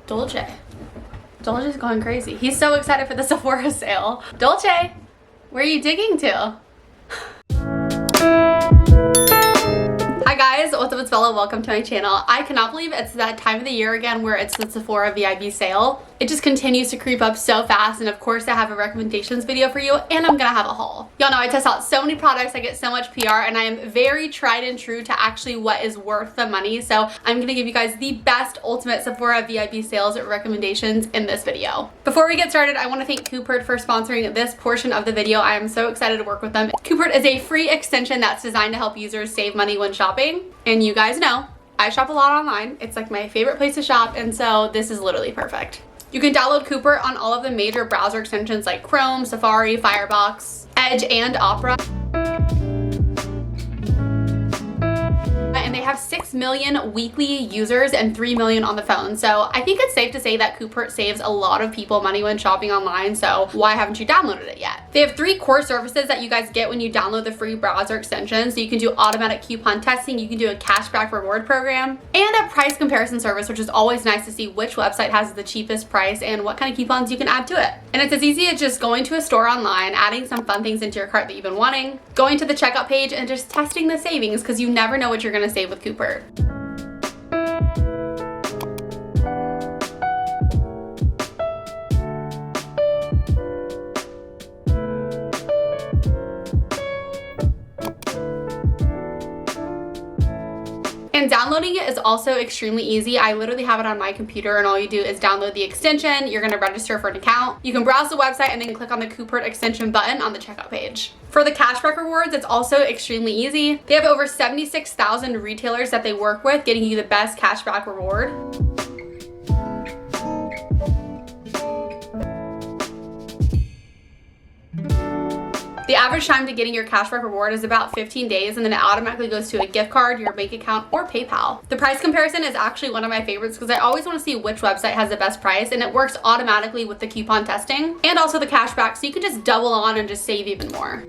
Dolce's going crazy. He's so excited for the Sephora sale. Dolce, where are you digging to? Hi guys, what's up, it's Bella. Welcome to my channel. I cannot believe it's that time of the year again where it's the Sephora VIB sale. It just continues to creep up so fast, and of course I have a recommendations video for you, and I'm gonna have a haul. Y'all know I test out so many products, I get so much PR, and I am very tried and true to actually what is worth the money. So I'm gonna give you guys the best ultimate Sephora VIB sales recommendations in this video. Before we get started, I want to thank Coupert for sponsoring this portion of the video. I am so excited to work with them. Coupert is a free extension that's designed to help users save money when shopping, and you guys know I shop a lot online. It's like my favorite place to shop, and so this is literally perfect. You can download Coupert on all of the major browser extensions like Chrome, Safari, Firefox, Edge, and Opera. And they have 6 million weekly users and 3 million on the phone. So I think it's safe to say that Coupert saves a lot of people money when shopping online. So why haven't you downloaded it yet? They have 3 core services that you guys get when you download the free browser extension. So you can do automatic coupon testing, you can do a cashback reward program, and a price comparison service, which is always nice to see which website has the cheapest price and what kind of coupons you can add to it. And it's as easy as just going to a store online, adding some fun things into your cart that you've been wanting, going to the checkout page, and just testing the savings, because you never know what you're gonna save with Coupert. And downloading it is also extremely easy. I literally have it on my computer, and all you do is download the extension. You're gonna register for an account. You can browse the website and then click on the Coupert extension button on the checkout page. For the cashback rewards, it's also extremely easy. They have over 76,000 retailers that they work with, getting you the best cashback reward. The average time to getting your cashback reward is about 15 days, and then it automatically goes to a gift card, your bank account, or PayPal. The price comparison is actually one of my favorites because I always want to see which website has the best price, and it works automatically with the coupon testing and also the cashback, so you can just double on and just save even more.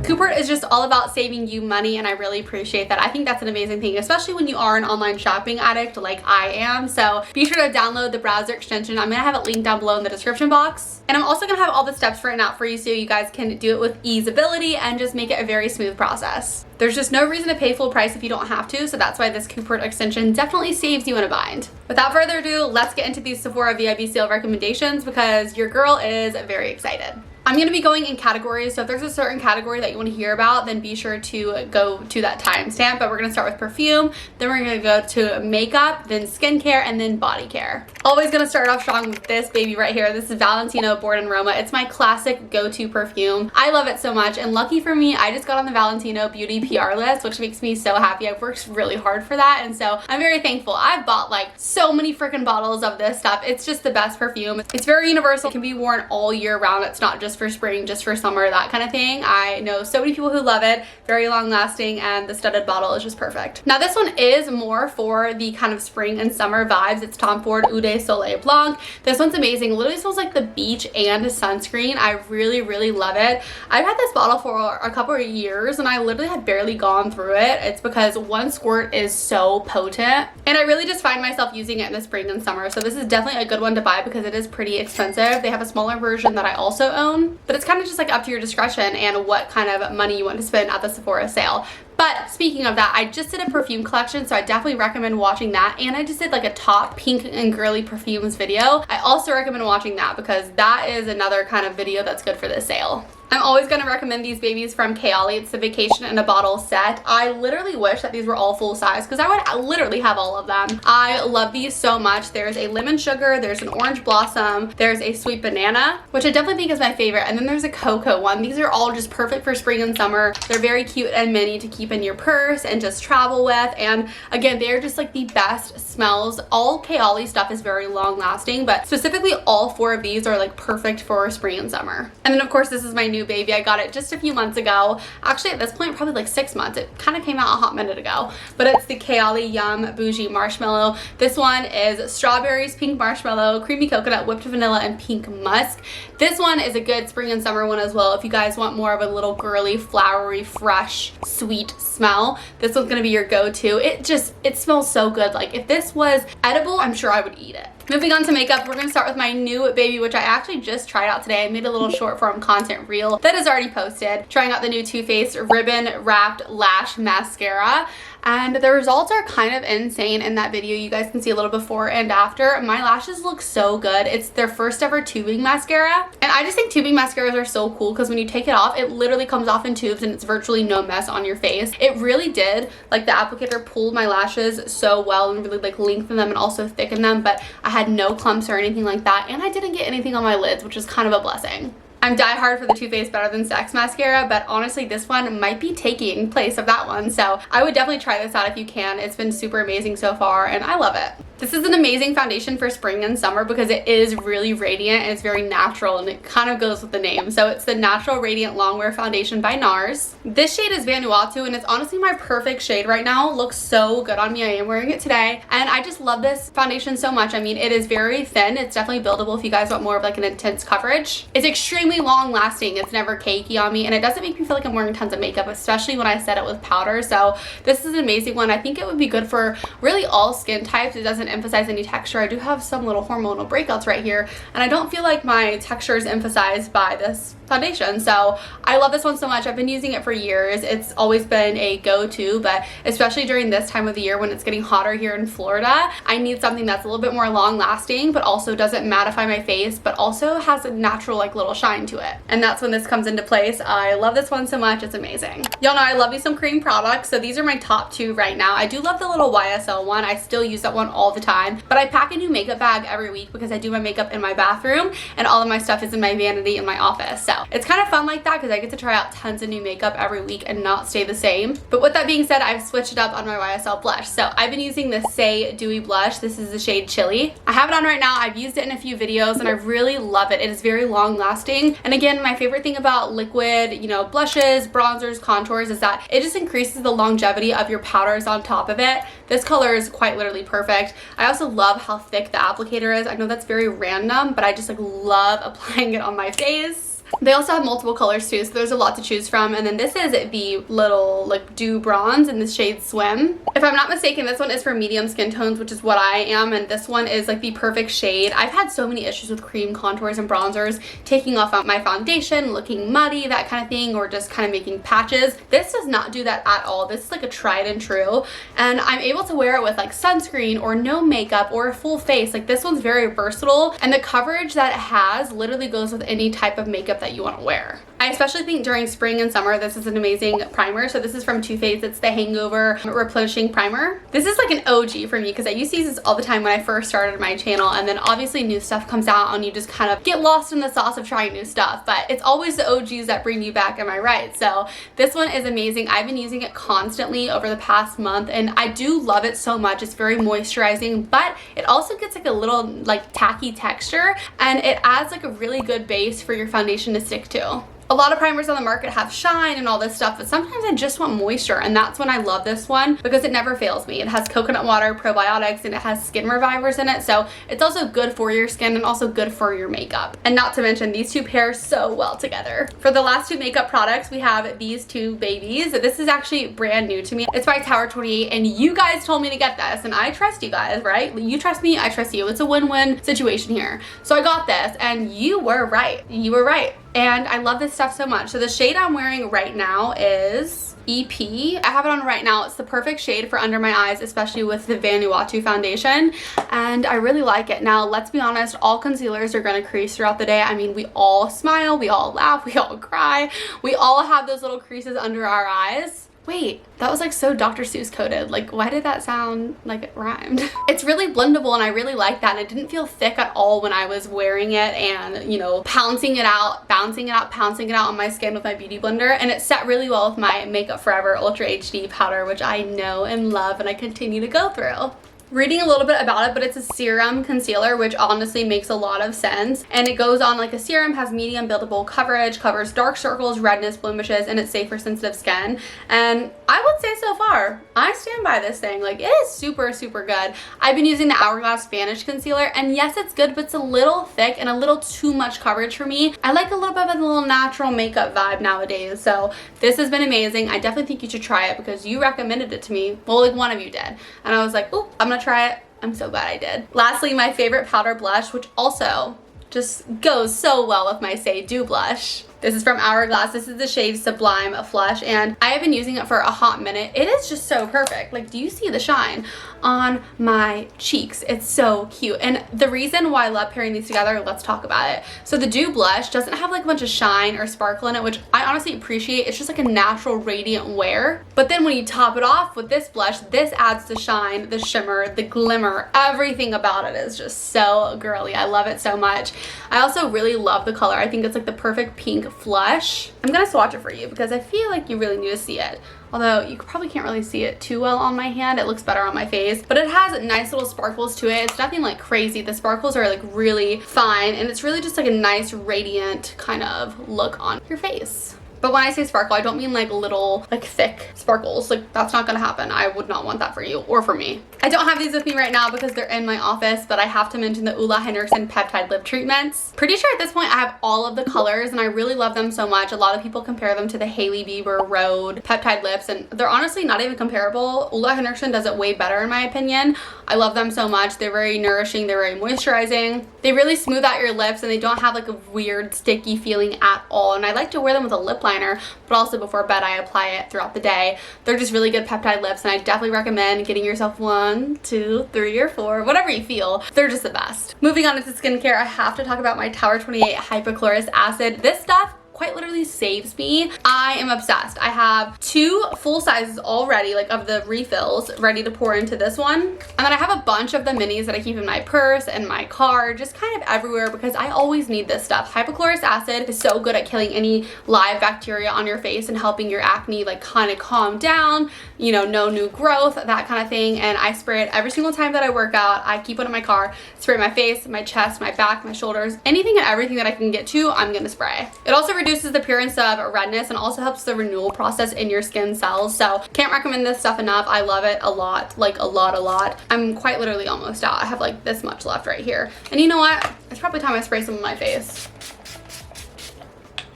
Coupert is just all about saving you money, and I really appreciate that. I think that's an amazing thing, especially when you are an online shopping addict like I am. So be sure to download the browser extension. I'm gonna have it linked down below in the description box. And I'm also gonna have all the steps written out for you so you guys can do it with easeability and just make it a very smooth process. There's just no reason to pay full price if you don't have to, so that's why this Coupert extension definitely saves you in a bind. Without further ado, let's get into these Sephora VIB sale recommendations because your girl is very excited. I'm gonna be going in categories, so if there's a certain category that you want to hear about, then be sure to go to that timestamp. But we're gonna start with perfume, then we're gonna go to makeup, then skincare, and then body care. Always gonna start off strong with this baby right here. This is Valentino Born in Roma. It's my classic go-to perfume. I love it so much, and lucky for me, I just got on the Valentino beauty PR list, which makes me so happy. I've worked really hard for that, and so I'm very thankful. I've bought like so many freaking bottles of this stuff. It's just the best perfume. It's very universal. It can be worn all year round. It's not just for spring, just for summer, that kind of thing. I know so many people who love it. Very long lasting, and the studded bottle is just perfect. Now this one is more for the kind of spring and summer vibes. It's Tom Ford Eau de Soleil Blanc. This one's amazing. It literally smells like the beach and sunscreen. I really love it. I've had this bottle for a couple of years, and I literally had barely gone through it. It's because one squirt is so potent, and I really just find myself using it in the spring and summer. So this is definitely a good one to buy because it is pretty expensive. They have a smaller version that I also own, but it's kind of just like up to your discretion and what kind of money you want to spend at the Sephora sale. But speaking of that, I just did a perfume collection, so I definitely recommend watching that. And I just did like a top pink and girly perfumes video. I also recommend watching that because that is another kind of video that's good for this sale. I'm always going to recommend these babies from Kayali. It's the Vacation in a Bottle set. I literally wish that these were all full size because I would literally have all of them. I love these so much. There's a lemon sugar, there's an orange blossom, there's a sweet banana, which I definitely think is my favorite, and then there's a cocoa one. These are all just perfect for spring and summer. They're very cute and mini to keep in your purse and just travel with, and again, they're just like the best smells. All Kayali stuff is very long lasting, but specifically all 4 of these are like perfect for spring and summer. And then of course this is my new baby. I got it just a few months ago. Actually at this point probably like 6 months. It kind of came out a hot minute ago, but it's the Kayali Yum Bougie Marshmallow. This one is strawberries, pink marshmallow, creamy coconut, whipped vanilla, and pink musk. This one is a good spring and summer one as well. If you guys want more of a little girly, flowery, fresh, sweet smell, this one's gonna be your go-to. It smells so good. Like if this was edible, I'm sure I would eat it. Moving on to makeup, we're going to start with my new baby, which I actually just tried out today. I made a little short form content reel that is already posted, trying out the new Too Faced Ribbon Wrapped Lash Mascara. And the results are kind of insane in that video. You guys can see a little before and after. My lashes look so good. It's their first ever tubing mascara. And I just think tubing mascaras are so cool because when you take it off, it literally comes off in tubes and it's virtually no mess on your face. It really did. Like the applicator pulled my lashes so well and really like lengthened them and also thickened them, but I had no clumps or anything like that. And I didn't get anything on my lids, which is kind of a blessing. I'm die hard for the Too Faced Better Than Sex mascara, but honestly this one might be taking place of that one, so I would definitely try this out if you can. It's been super amazing so far and I love it. This is an amazing foundation for spring and summer because it is really radiant and it's very natural and it kind of goes with the name. So it's the Natural Radiant Longwear Foundation by NARS. This shade is Vanuatu and it's honestly my perfect shade right now. It looks so good on me. I am wearing it today and I just love this foundation so much. I mean, it is very thin. It's definitely buildable if you guys want more of like an intense coverage. It's extremely long lasting. It's never cakey on me and it doesn't make me feel like I'm wearing tons of makeup, especially when I set it with powder. So this is an amazing one. I think it would be good for really all skin types. It doesn't emphasize any texture. I do have some little hormonal breakouts right here and I don't feel like my texture is emphasized by this foundation. So I love this one so much. I've been using it for years. It's always been a go-to, but especially during this time of the year when it's getting hotter here in Florida, I need something that's a little bit more long lasting but also doesn't mattify my face but also has a natural like little shine to it. And that's when this comes into place. I love this one so much. It's amazing. Y'all know I love me some cream products, so these are my top two right now. I do love the little YSL one. I still use that one all the time, but I pack a new makeup bag every week because I do my makeup in my bathroom and all of my stuff is in my vanity in my office. So it's kind of fun like that because I get to try out tons of new makeup every week and not stay the same. But with that being said, I've switched it up on my YSL blush. So I've been using the Say Dewy Blush. This is the shade Chili. I have it on right now. I've used it in a few videos and I really love it. It is very long lasting. And again, my favorite thing about liquid, you know, blushes, bronzers, contours is that it just increases the longevity of your powders on top of it. This color is quite literally perfect. I also love how thick the applicator is. I know that's very random, but I just like love applying it on my face. They also have multiple colors too, so there's a lot to choose from. And then this is the little like dew bronze in the shade Swim. If I'm not mistaken, this one is for medium skin tones, which is what I am, and this one is like the perfect shade. I've had so many issues with cream contours and bronzers taking off my foundation, looking muddy, that kind of thing, or just kind of making patches. This does not do that at all. This is like a tried and true, and I'm able to wear it with like sunscreen or no makeup or a full face. Like this one's very versatile, and the coverage that it has literally goes with any type of makeup that you want to wear. I especially think during spring and summer this is an amazing primer. So this is from Too Faced. It's the Hangover Replenishing Primer. This is like an OG for me because I used to use this all the time when I first started my channel, and then obviously new stuff comes out and you just kind of get lost in the sauce of trying new stuff, but it's always the OGs that bring you back, am I right? So this one is amazing. I've been using it constantly over the past month and I do love it so much. It's very moisturizing, but it also gets like a little like tacky texture and it adds like a really good base for your foundation to stick to. A lot of primers on the market have shine and all this stuff, but sometimes I just want moisture, and that's when I love this one because it never fails me. It has coconut water, probiotics, and it has skin revivers in it, so it's also good for your skin and also good for your makeup. And not to mention, these two pair so well together. For the last two makeup products, we have these two babies. This is actually brand new to me. It's by Tower 28, and you guys told me to get this, and I trust you guys, right? You trust me, I trust you. It's a win-win situation here. So I got this, and you were right. You were right. And I love this stuff so much. So the shade I'm wearing right now is EP. I have it on right now. It's the perfect shade for under my eyes, especially with the Vanuatu foundation, and I really like it. Now, let's be honest, all concealers are going to crease throughout the day. I mean, we all smile, we all laugh, we all cry. We all have those little creases under our eyes. Wait, that was like so Dr. Seuss coded. Like, why did that sound like it rhymed? It's really blendable and I really like that, and it didn't feel thick at all when I was wearing it and, you know, pouncing it out, bouncing it out, pouncing it out on my skin with my beauty blender. And it set really well with my Makeup Forever Ultra HD powder, which I know and love and I continue to go through. reading a little bit about it, but it's a serum concealer, which honestly makes a lot of sense. And it goes on like a serum, has medium buildable coverage, covers dark circles, redness, blemishes, and it's safe for sensitive skin. And I would say so far, I stand by this thing. Like, it is super, super good. I've been using the Hourglass Vanish Concealer, and yes, it's good, but it's a little thick and a little too much coverage for me. I like a little bit of a little natural makeup vibe nowadays, so this has been amazing. I definitely think you should try it because you recommended it to me. Well, like one of you did. And I was like, oh, I'm gonna try it. I'm so glad I did. Lastly, my favorite powder blush, which also just goes so well with my Say Do blush. This is from Hourglass. This is the shade Sublime Flush, and I have been using it for a hot minute. It is just so perfect. Like, do you see the shine on my cheeks? It's so cute. And the reason why I love pairing these together, let's talk about it. So the Dew blush doesn't have like a bunch of shine or sparkle in it, which I honestly appreciate. It's just like a natural radiant wear. But then when you top it off with this blush, this adds the shine, the shimmer, the glimmer. Everything about it is just so girly. I love it so much. I also really love the color. I think it's like the perfect pink flush. I'm gonna swatch it for you because I feel like you really need to see it. Although you probably can't really see it too well on my hand. It looks better on my face. But it has nice little sparkles to it. It's nothing like crazy. The sparkles are like really fine. And it's really just like a nice radiant kind of look on your face. But when I say sparkle, I don't mean like little, like thick sparkles. Like, that's not gonna happen. I would not want that for you or for me. I don't have these with me right now because they're in my office, but I have to mention the Ula Henriksen Peptide Lip Treatments. Pretty sure at this point I have all of the colors and I really love them so much. A lot of people compare them to the Hailey Bieber Rhode Peptide Lips, and they're honestly not even comparable. Ula Henriksen does it way better in my opinion. I love them so much. They're very nourishing. They're very moisturizing. They really smooth out your lips and they don't have like a weird sticky feeling at all. And I like to wear them with a lip liner, but also before bed I apply it throughout the day. They're just really good peptide lips, and I definitely recommend getting yourself 1, 2, 3, or 4, whatever you feel. They're just the best. Moving on into skincare, I have to talk about my Tower 28 Hypochlorous Acid. This stuff quite literally saves me. I am obsessed. I have 2 full sizes already, like of the refills, ready to pour into this one. And then I have a bunch of the minis that I keep in my purse and my car, just kind of everywhere because I always need this stuff. Hypochlorous acid is so good at killing any live bacteria on your face and helping your acne like kind of calm down, you know, no new growth, that kind of thing. And I spray it every single time that I work out. I keep it in my car, spray my face, my chest, my back, my shoulders, anything and everything that I can get to, I'm gonna spray. It also reduces the appearance of redness and also helps the renewal process in your skin cells. So can't recommend this stuff enough. I love it a lot, like a lot. I'm quite literally almost out. I have like this much left right here. And you know what? It's probably time I spray some on my face.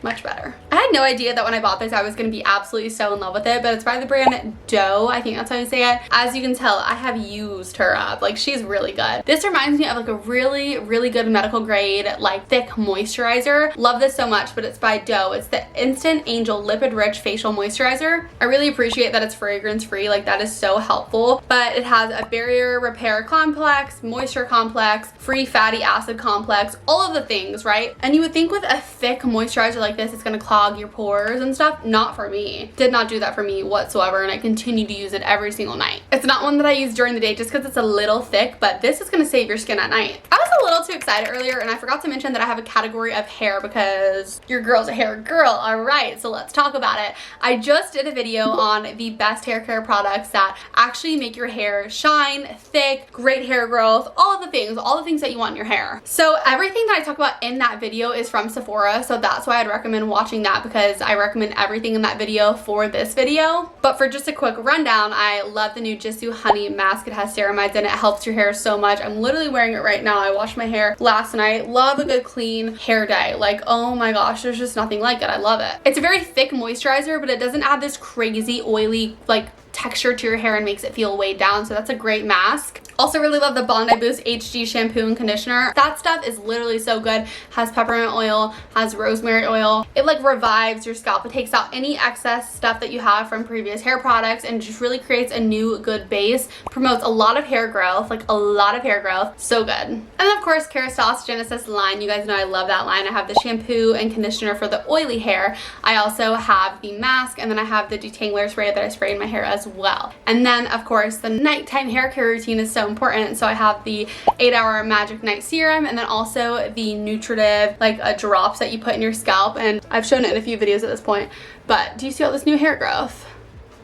Much better. I had no idea that when I bought this I was going to be absolutely so in love with it, but it's by the brand Doe. I think that's how you say it. As you can tell, I have used her up. Like, she's really good. This reminds me of like a really good medical grade like thick moisturizer. Love this so much, but it's by Doe. It's the Instant Angel Lipid Rich Facial Moisturizer. I really appreciate that it's fragrance free. Like, that is so helpful. But it has a barrier repair complex, moisture complex, free fatty acid complex, all of the things, right? And you would think with a thick moisturizer like this, it's gonna clog your pores and stuff. Not for me. Did not do that for me whatsoever, and I continue to use it every single night. It's not one that I use during the day just because it's a little thick, but this is gonna save your skin at night. I was a little too excited earlier, and I forgot to mention that I have a category of hair because your girl's a hair girl. All right, so let's talk about it. I just did a video on the best hair care products that actually make your hair shine, thick, great hair growth, all of the things that you want in your hair. So everything that I talk about in that video is from Sephora, so that's why I'd recommend watching that, because I recommend everything in that video for this video. But for just a quick rundown, I love the new GISOU Honey Mask. It has ceramides and it helps your hair so much. I'm literally wearing it right now. I washed my hair last night. Love a good clean hair day. Like, oh my gosh, there's just nothing like it. I love it. It's a very thick moisturizer, but it doesn't add this crazy oily like texture to your hair and makes it feel weighed down, so that's a great mask. Also really love the Bondi Boost HD shampoo and conditioner. That stuff is literally so good. Has peppermint oil, has rosemary oil. It like revives your scalp. It takes out any excess stuff that you have from previous hair products and just really creates a new good base. Promotes a lot of hair growth, like a lot of hair growth. So good. And then of course Kerastase Genesis line. You guys know I love that line. I have the shampoo and conditioner for the oily hair. I also have the mask, and then I have the detangler spray that I spray in my hair as well. And then of course the nighttime hair care routine is so important, so I have the 8-hour magic night serum, and then also the nutritive like drops that you put in your scalp, and I've shown it in a few videos at this point. But do you see all this new hair growth?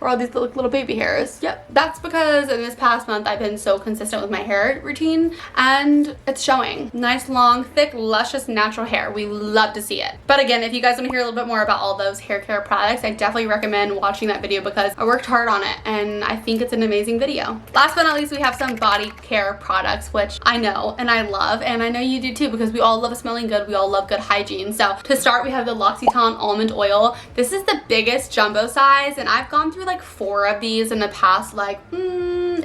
or all these little baby hairs. Yep, that's because in this past month I've been so consistent with my hair routine and it's showing. Nice, long, thick, luscious, natural hair. We love to see it. But again, if you guys want to hear a little bit more about all those hair care products, I definitely recommend watching that video because I worked hard on it and I think it's an amazing video. Last but not least, we have some body care products, which I know and I love, and I know you do too, because we all love smelling good. We all love good hygiene. So to start, we have the L'Occitane almond oil. This is the biggest jumbo size, and I've gone through like 4 of these in the past like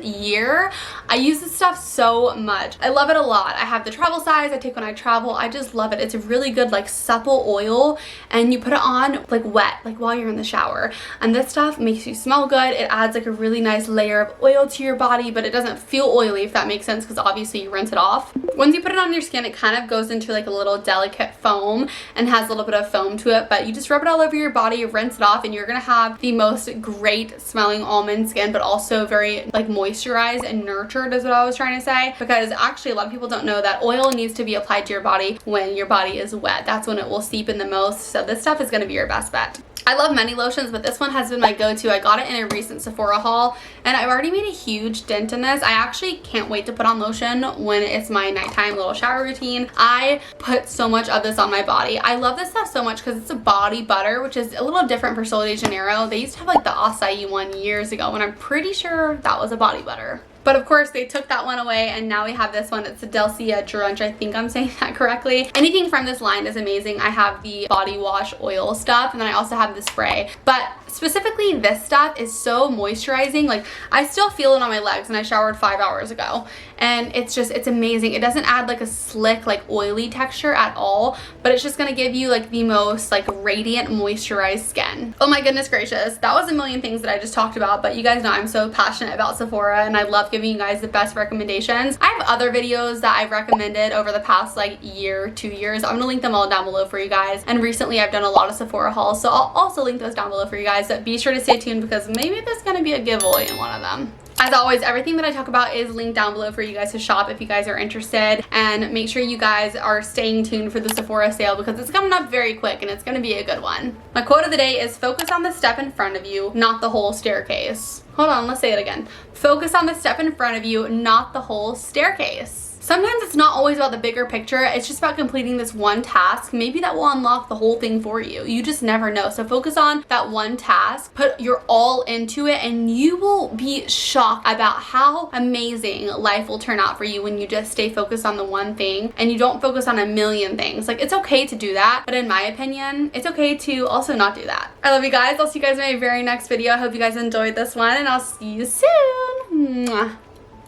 year. I use this stuff so much. I love it a lot. I have the travel size I take when I travel. I just love it. It's a really good like supple oil, and you put it on like wet, like while you're in the shower, and this stuff makes you smell good. It adds like a really nice layer of oil to your body, but it doesn't feel oily, if that makes sense, because obviously you rinse it off. Once you put it on your skin, it kind of goes into like a little delicate foam and has a little bit of foam to it, but you just rub it all over your body, rinse it off, and you're gonna have the most great smelling almond skin, but also very like moisturized and nurtured is what I was trying to say, because actually a lot of people don't know that oil needs to be applied to your body when your body is wet. That's when it will seep in the most, so this stuff is going to be your best bet. I love many lotions, but this one has been my go-to. I got it in a recent Sephora haul, and I've already made a huge dent in this. I actually can't wait to put on lotion when it's my nighttime little shower routine. I put so much of this on my body. I love this stuff so much because it's a body butter, which is a little different for Sol de Janeiro. They used to have like the acai one years ago, and I'm pretty sure that was a body butter. But of course they took that one away, and now we have this one. It's the Delcia Drunch. I think I'm saying that correctly. Anything from this line is amazing. I have the body wash oil stuff, and then I also have the spray. But specifically this stuff is so moisturizing. Like I still feel it on my legs, and I showered 5 hours ago, and it's amazing. It doesn't add like a slick like oily texture at all, but it's just gonna give you like the most like radiant moisturized skin. Oh my goodness gracious, that was a million things that I just talked about, but you guys know I'm so passionate about Sephora, and I love giving you guys the best recommendations. I have other videos that I've recommended over the past like year, 2 years. I'm gonna link them all down below for you guys, and recently I've done a lot of Sephora hauls, so I'll also link those down below for you guys. But be sure to stay tuned because maybe there's gonna be a giveaway in one of them. As always, everything that I talk about is linked down below for you guys to shop if you guys are interested, and make sure you guys are staying tuned for the Sephora sale because it's coming up very quick and it's going to be a good one. My quote of the day is focus on the step in front of you, not the whole staircase. Hold on, let's say it again. Focus on the step in front of you, not the whole staircase. Sometimes it's not always about the bigger picture. It's just about completing this one task. Maybe that will unlock the whole thing for you. You just never know. So focus on that one task, put your all into it, and you will be shocked about how amazing life will turn out for you when you just stay focused on the one thing and you don't focus on a million things. Like it's okay to do that, but in my opinion, it's okay to also not do that. I love you guys. I'll see you guys in my very next video. I hope you guys enjoyed this one, and I'll see you soon. Mwah.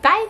Bye.